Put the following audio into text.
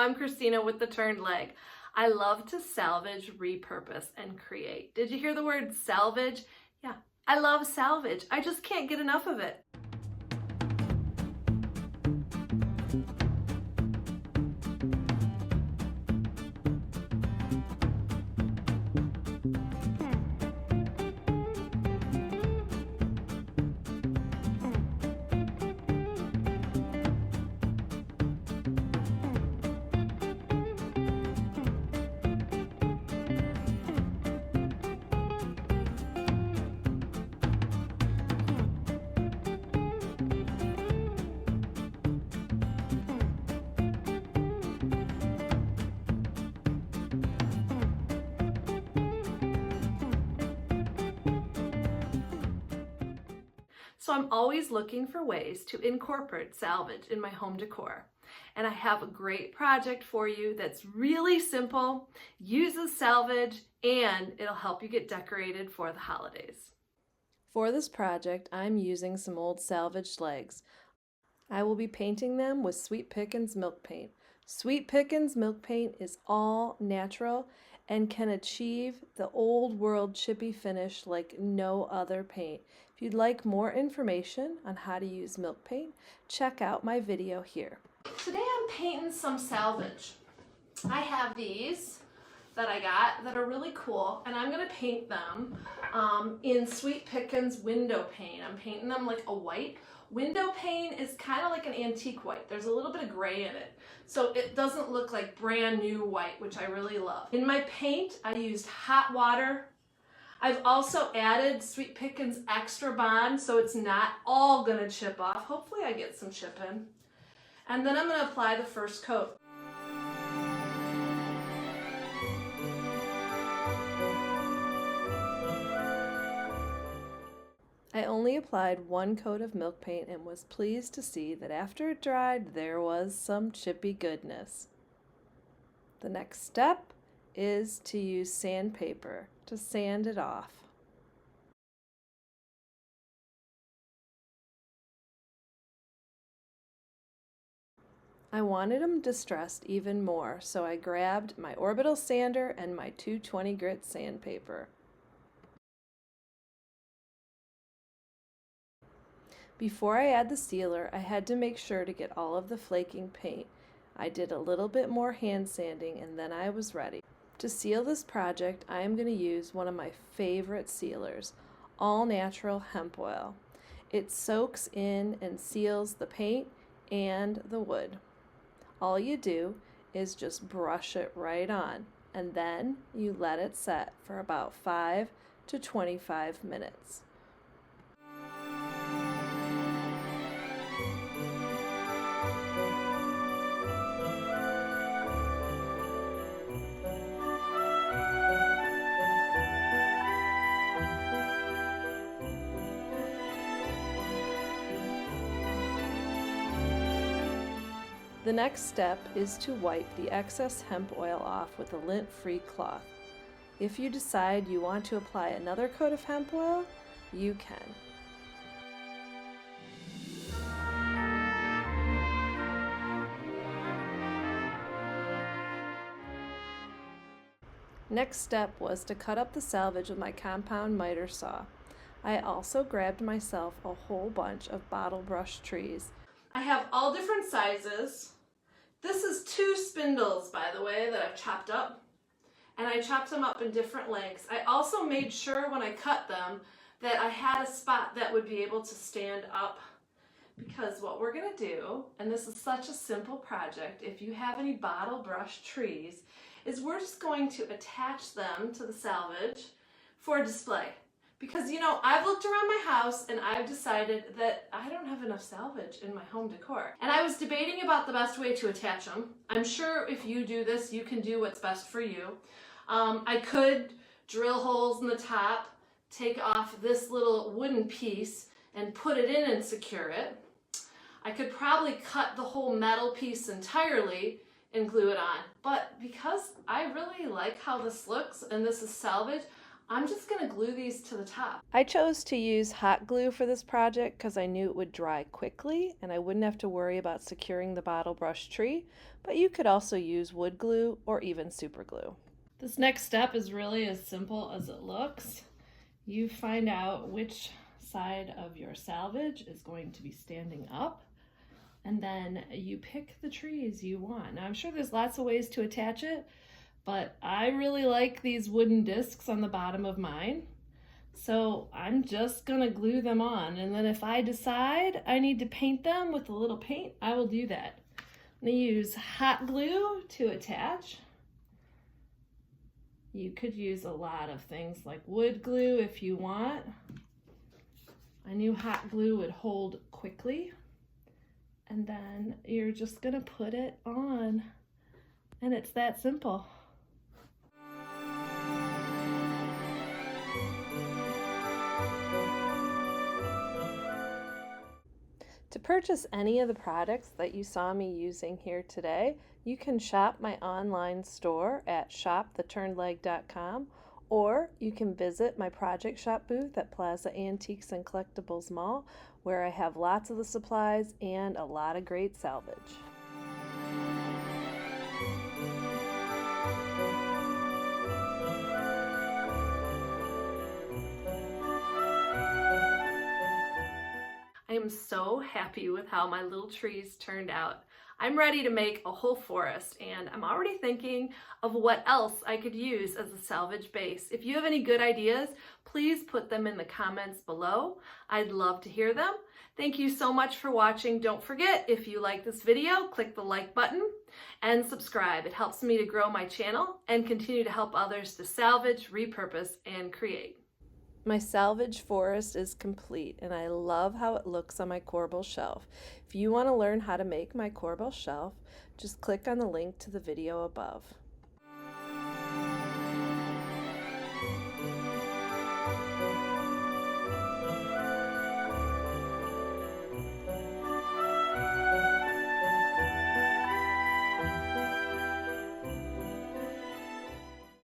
I'm Christina with the Turned Leg. I love to salvage, repurpose, and create. Did you hear the word salvage? Yeah, I love salvage. I just can't get enough of it. So I'm always looking for ways to incorporate salvage in my home decor. And I have a great project for you that's really simple, uses salvage, and it'll help you get decorated for the holidays. For this project, I'm using some old salvaged legs. I will be painting them with Sweet Pickins milk paint. Sweet Pickins milk paint is all natural and can achieve the old world chippy finish like no other paint. If you'd like more information on how to use milk paint, check out my video here. Today I'm painting some salvage. I have these that I got that are really cool, and I'm going to paint them in Sweet Pickins window paint. I'm painting them like a white. Window paint is kind of like an antique white. There's a little bit of gray in it, so it doesn't look like brand new white, which I really love. In my paint, I used hot water. I've also added Sweet Pickins Extra Bond, so it's not all gonna chip off. Hopefully I get some chip in. And then I'm gonna apply the first coat. I only applied one coat of milk paint and was pleased to see that after it dried, there was some chippy goodness. The next step is to use sandpaper to sand it off. I wanted them distressed even more, so I grabbed my orbital sander and my 220 grit sandpaper. Before I add the sealer, I had to make sure to get all of the flaking paint. I did a little bit more hand sanding and then I was ready. To seal this project, I am going to use one of my favorite sealers, all natural hemp oil. It soaks in and seals the paint and the wood. All you do is just brush it right on, and then you let it set for about 5 to 25 minutes. The next step is to wipe the excess hemp oil off with a lint-free cloth. If you decide you want to apply another coat of hemp oil, you can. Next step was to cut up the salvage with my compound miter saw. I also grabbed myself a whole bunch of bottle brush trees. I have all different sizes. This is 2 spindles, by the way, that I've chopped up, and I chopped them up in different lengths. I also made sure when I cut them that I had a spot that would be able to stand up, because what we're going to do, and this is such a simple project, if you have any bottle brush trees, is we're just going to attach them to the salvage for display. Because, you know, I've looked around my house and I've decided that I don't have enough salvage in my home decor. And I was debating about the best way to attach them. I'm sure if you do this, you can do what's best for you. I could drill holes in the top, take off this little wooden piece and put it in and secure it. I could probably cut the whole metal piece entirely and glue it on. But because I really like how this looks and this is salvage, I'm just going to glue these to the top. I chose to use hot glue for this project because I knew it would dry quickly and I wouldn't have to worry about securing the bottle brush tree, but you could also use wood glue or even super glue. This next step is really as simple as it looks. You find out which side of your salvage is going to be standing up, and then you pick the trees you want. Now I'm sure there's lots of ways to attach it, but I really like these wooden discs on the bottom of mine. So I'm just gonna glue them on, and then if I decide I need to paint them with a little paint, I will do that. I'm gonna use hot glue to attach. You could use a lot of things like wood glue if you want. I knew hot glue would hold quickly. And then you're just gonna put it on, and it's that simple. To purchase any of the products that you saw me using here today, you can shop my online store at shoptheturnedleg.com, or you can visit my project shop booth at Plaza Antiques and Collectibles Mall, where I have lots of the supplies and a lot of great salvage. I am so happy with how my little trees turned out. I'm ready to make a whole forest, and I'm already thinking of what else I could use as a salvage base. If you have any good ideas, please put them in the comments below. I'd love to hear them. Thank you so much for watching. Don't forget, if you like this video, click the like button and subscribe. It helps me to grow my channel and continue to help others to salvage, repurpose, and create. My salvage forest is complete, and I love how it looks on my corbel shelf. If you want to learn how to make my corbel shelf, just click on the link to the video above.